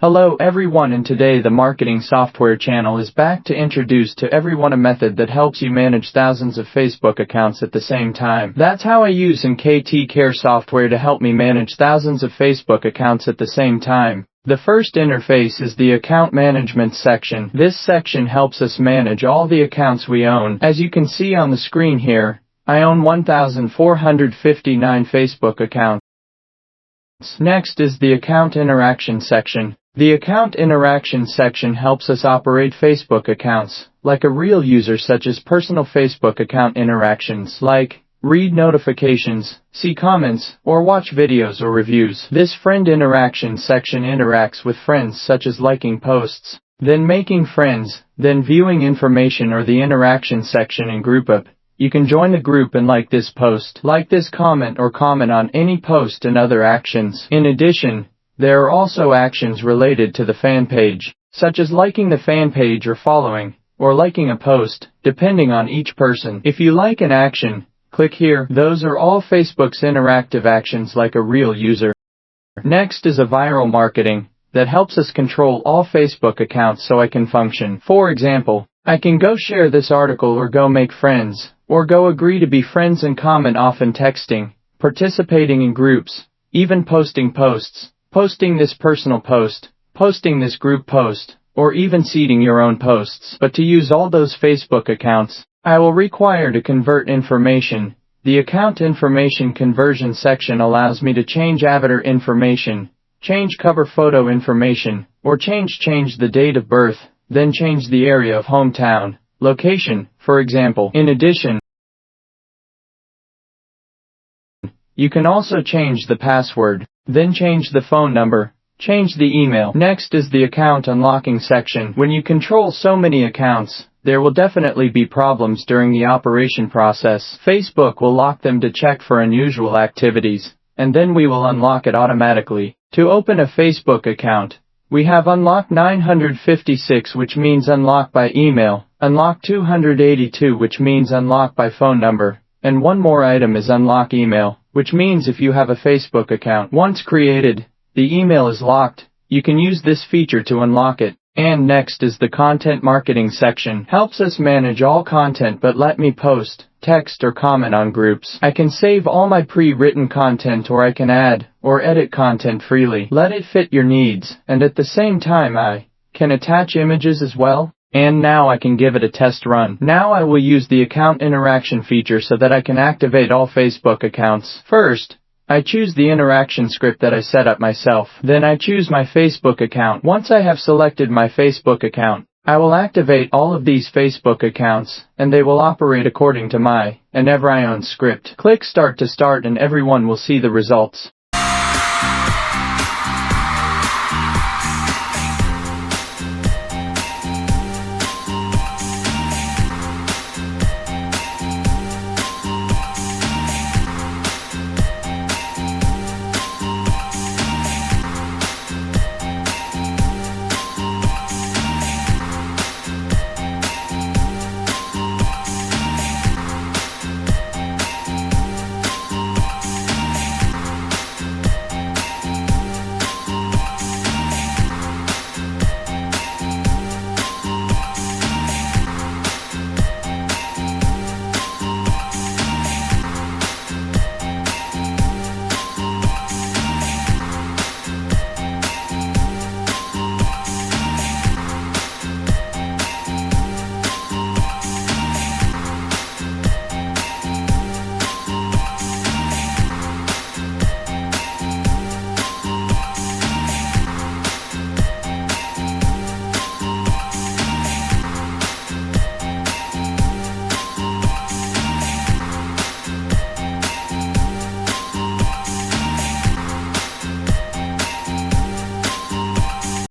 Hello everyone, and today the marketing software channel is back to introduce to everyone a method that helps you manage thousands of Facebook accounts at the same time. That's how I use KT Care software to help me manage thousands of Facebook accounts at the same time. The first interface is the account management section. This section helps us manage all the accounts we own. As you can see on the screen here, I own 1,459 Facebook accounts. Next is the account interaction section. The account interaction section helps us operate Facebook accounts like a real user, such as personal Facebook account interactions like read notifications, see comments, or watch videos or reviews. This friend interaction section interacts with friends, such as liking posts, then making friends, then viewing information, or the interaction section in group up. You can join the group and like this post, like this comment, or comment on any post and other actions. In addition, there are also actions related to the fan page, such as liking the fan page or following, or liking a post, depending on each person. If you like an action, click here. Those are all Facebook's interactive actions like a real user. Next is a viral marketing that helps us control all Facebook accounts so I can function. For example, I can go share this article, or go make friends, or go agree to be friends and comment, often texting, participating in groups, even posting posts, posting this personal post, posting this group post, or even seeding your own posts. But to use all those Facebook accounts, I will require to convert information. The account information conversion section allows me to change avatar information, change cover photo information, or change the date of birth, then change the area of hometown, location, for example. In addition, you can also change the password, then change the phone number, change the email. Next is the account unlocking section. When you control so many accounts, there will definitely be problems during the operation process. Facebook will lock them to check for unusual activities, and then we will unlock it automatically. To open a Facebook account, we have unlock 956, which means unlock by email, unlock 282, which means unlock by phone number, and one more item is unlock email, which means if you have a Facebook account once created, the email is locked, you can use this feature to unlock it. And next is the content marketing section. Helps us manage all content, but let me post, text, or comment on groups. I can save all my pre-written content, or I can add or edit content freely. Let it fit your needs, and at the same time I can attach images as well. And now I can give it a test run. Now I will use the account interaction feature so that I can activate all Facebook accounts. First, I choose the interaction script that I set up myself. Then I choose my Facebook account. Once I have selected my Facebook account, I will activate all of these Facebook accounts, and they will operate according to my and every own script. Click Start to start and everyone will see the results.